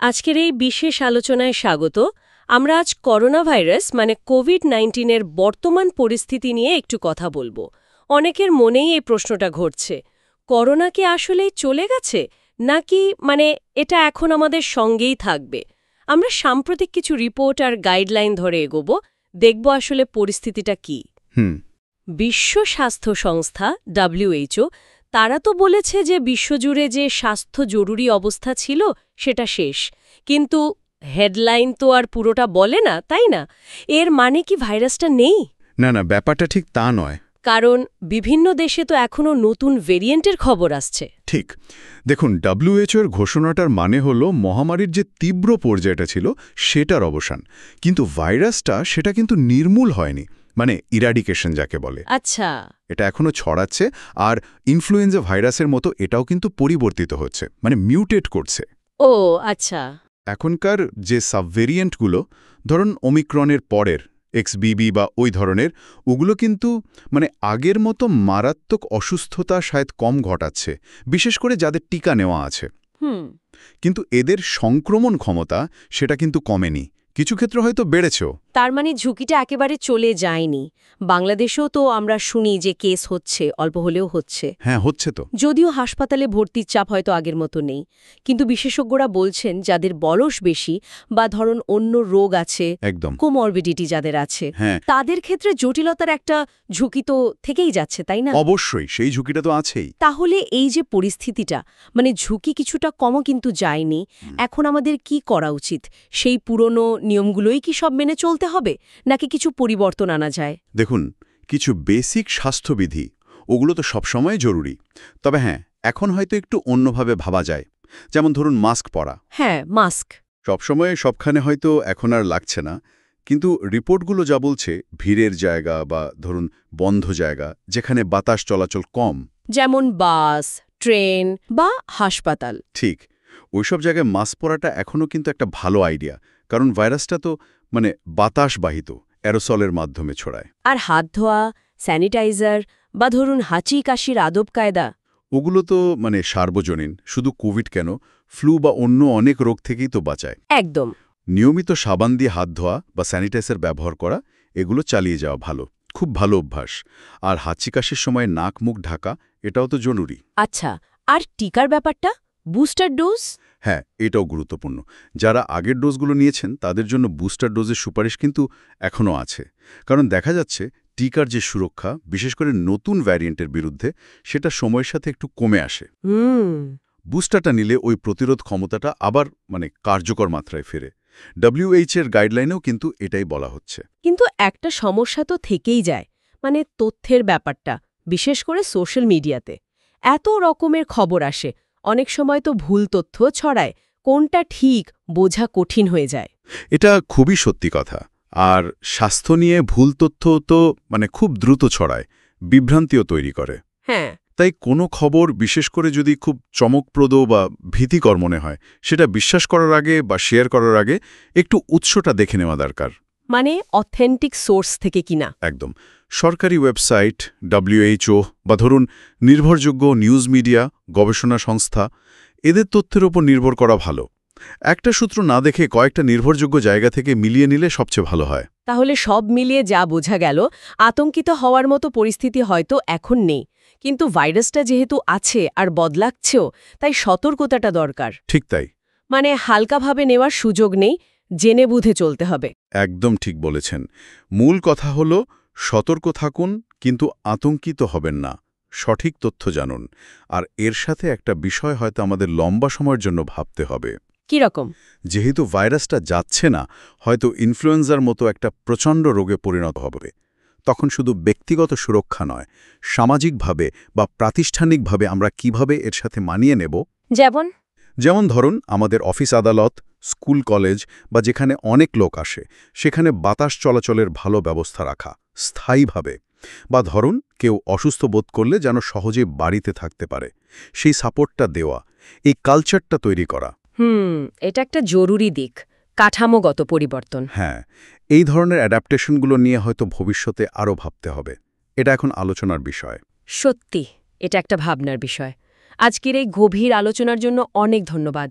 আজকের এই বিশেষ আলোচনায় স্বাগত। আমরা আজ করোনা ভাইরাস মানে কোভিড-19 এর বর্তমান পরিস্থিতি নিয়ে একটু কথা বলবো। অনেকের মনেই এই প্রশ্নটা ঘটছে, করোনা কি আসলেই চলে গেছে নাকি এটা এখন আমাদের সঙ্গেই থাকবে? আমরা সাম্প্রতিক কিছু রিপোর্ট আর গাইডলাইন ধরে এগোবো, দেখব আসলে পরিস্থিতিটা কি। বিশ্ব স্বাস্থ্য সংস্থা WHO তারা তো বলেছে যে বিশ্বজুড়ে যে স্বাস্থ্য জরুরি অবস্থা ছিল সেটা শেষ, কিন্তু হেডলাইন তো আর পুরোটা বলে না, তাই না? এর মানে কি ভাইরাসটা নেই? না, ব্যাপারটা ঠিক তা নয়। কারণ বিভিন্ন দেশে তো এখনো নতুন ভেরিয়েন্টের খবর আসছে। ঠিক। দেখুন, WHO এর ঘোষণাটার মানে হলো মহামারীর যে তীব্র পর্যায়টা ছিল সেটার অবসান, কিন্তু ভাইরাসটা সেটা কিন্তু নির্মূল হয়নি, মানে ইরাডিকেশন যাকে বলে। আচ্ছা, এটা এখনো ছড়াচ্ছে, আর ইনফ্লুয়েঞ্জা ভাইরাসের মতো এটাও কিন্তু পরিবর্তিত হচ্ছে, মানে মিউটেট করছে। ও আচ্ছা। এখনকার যে সাবভেরিয়েন্টগুলো, ধরুন ওমিক্রনের পরের XBB বা ওই ধরনের, ওগুলো কিন্তু আগের মতো মারাত্মক অসুস্থতা শায়দ কম ঘটাচ্ছে, বিশেষ করে যাদের টিকা নেওয়া আছে। কিন্তু এদের সংক্রমণ ক্ষমতা সেটা কিন্তু কমেনি, কিছু ক্ষেত্রে হয়তো বেড়েছেও। তার মানে ঝুঁকিটা একেবারে চলে যায়নি। বাংলাদেশেও তো আমরা শুনি যে কেস হচ্ছে, অল্প হলেও হচ্ছে। হ্যাঁ, হচ্ছে তো। যদিও হাসপাতালে ভর্তির চাপ হয়তো আগের মতো নেই, কিন্তু বিশেষজ্ঞরা বলছেন যাদের বয়স বেশি বা ধরুন অন্য রোগ আছে, একদম কোমরবিডিটি যাদের আছে, হ্যাঁ, তাদের ক্ষেত্রে জটিলতার একটা ঝুঁকি তো থেকেই যাচ্ছে, তাই না? অবশ্যই সেই ঝুঁকিটা তো আছেই। তাহলে এই যে পরিস্থিতিটা, ঝুঁকি কিছুটা কমও কিন্তু যায়নি, এখন আমাদের কি করা উচিত? সেই পুরনো নিয়মগুলোই কি সব মেনে চলতে হবে, নাকি কিছু পরিবর্তন আনা যায়? দেখুন, কিছু বেসিক স্বাস্থ্যবিধি ওগুলো তো সবসময় জরুরি, তবে হ্যাঁ, এখন হয়তো একটু অন্যভাবে ভাবা যায়। যেমন ধরুন মাস্ক পরা। হ্যাঁ, মাস্ক সবসময় সবখানে হয়তো এখন আর লাগছে না, কিন্তু রিপোর্টগুলো যা বলছে, ভিড়ের জায়গা বা ধরুন বন্ধ জায়গা যেখানে বাতাস চলাচল কম, যেমন বাস, ট্রেন বা হাসপাতাল, ঠিক ওইসব জায়গায় মাস্ক পরাটা এখনও কিন্তু একটা ভালো আইডিয়া, কারণ ভাইরাসটা তো বাতাসবাহিত, অ্যারোসলের মাধ্যমে ছড়ায়। আর হাত ধোয়া, স্যানিটাইজার বা ধরুন হাঁচি কাশির আদব কায়দা, ওগুলো তো সার্বজনীন, শুধু কোভিড কেন, ফ্লু বা অন্য অনেক রোগ থেকেই তো বাঁচায়। একদম। নিয়মিত সাবান দিয়ে হাত ধোয়া বা স্যানিটাইজার ব্যবহার করা, এগুলো চালিয়ে যাওয়া ভালো, খুব ভালো অভ্যাস। আর হাঁচি কাশির সময় নাক মুখ ঢাকা, এটাও তো জরুরি। আচ্ছা, আর টিকার ব্যাপারটা, বুস্টার ডোজ? হ্যাঁ, এটাও গুরুত্বপূর্ণ। যারা আগের ডোজগুলো নিয়েছেন তাদের জন্য বুস্টার ডোজের সুপারিশ কিন্তু এখনও আছে, কারণ দেখা যাচ্ছে টিকার যে সুরক্ষা, বিশেষ করে নতুন ভ্যারিয়েন্টের বিরুদ্ধে, সেটা সময়ের সাথে একটু কমে আসে। বুস্টারটা নিলে ওই প্রতিরোধ ক্ষমতাটা আবার কার্যকর মাত্রায় ফেরে। WHO এর গাইডলাইনেও কিন্তু এটাই বলা হচ্ছে। কিন্তু একটা সমস্যা তো থেকেই যায়, তথ্যের ব্যাপারটা, বিশেষ করে সোশ্যাল মিডিয়াতে এত রকমের খবর আসে, অনেক সময় তো ভুল তথ্য ছড়ায়, কোনটা ঠিক বোঝা কঠিন হয়ে যায়। এটা খুবই সত্যি কথা। আর স্বাস্থ্য নিয়ে ভুল তথ্য তো খুব দ্রুত ছড়ায়, বিভ্রান্তিও তৈরি করে। হ্যাঁ, তাই কোনো খবর, বিশেষ করে যদি খুব চমকপ্রদ বা ভীতিকর মনে হয়, সেটা বিশ্বাস করার আগে বা শেয়ার করার আগে একটু উৎসটা দেখে নেওয়া দরকার। অথেন্টিক সোর্স থেকে কিনা। একদম। সরকারি ওয়েবসাইট, WHO বা ধরুন নির্ভরযোগ্য নিউজ মিডিয়া, গবেষণা সংস্থা, এদের তথ্যের ওপর নির্ভর করা ভালো। একটা সূত্র না দেখে কয়েকটা নির্ভরযোগ্য জায়গা থেকে মিলিয়ে নিলে সবচেয়ে ভালো হয়। তাহলে সব মিলিয়ে যা বোঝা গেল, আতঙ্কিত হওয়ার মতো পরিস্থিতি হয়তো এখন নেই, কিন্তু ভাইরাসটা যেহেতু আছে আর বদলাচ্ছেও, তাই সতর্কতাটা দরকার। ঠিক তাই। হালকাভাবে নেওয়ার সুযোগ নেই, জেনে বুঝে চলতে হবে। একদম ঠিক বলেছেন। মূল কথা হলো সতর্ক থাকুন, কিন্তু আতঙ্কিত হবেন না, সঠিক তথ্য জানুন। আর এর সাথে একটা বিষয় হয়তো আমাদের লম্বা সময়ের জন্য ভাবতে হবে। কি রকম? যেহেতু ভাইরাসটা যাচ্ছে না, হয়তো ইনফ্লুয়েঞ্জার মতো একটা প্রচণ্ড রোগে পরিণত হবে, তখন শুধু ব্যক্তিগত সুরক্ষা নয়, সামাজিকভাবে বা প্রাতিষ্ঠানিকভাবে আমরা কিভাবে এর সাথে মানিয়ে নেব। যেমন ধরুন আমাদের অফিস আদালত, স্কুল কলেজ বা যেখানে অনেক লোক আসে, সেখানে বাতাস চলাচলের ভালো ব্যবস্থা রাখা স্থায়ীভাবে, বা ধরুন কেউ অসুস্থ বোধ করলে যেন সহজে বাড়িতে থাকতে পারে, সেই সাপোর্টটা দেওয়া, এই কালচারটা তৈরি করা। এটা একটা জরুরি দিক, কাঠামোগত পরিবর্তন। হ্যাঁ, এই ধরনের অ্যাডাপ্টেশনগুলো নিয়ে হয়তো ভবিষ্যতে আরও ভাবতে হবে। এটা এখন আলোচনার বিষয়। সত্যি, এটা একটা ভাবনার বিষয়। আজকের এই গভীর আলোচনার জন্য অনেক ধন্যবাদ।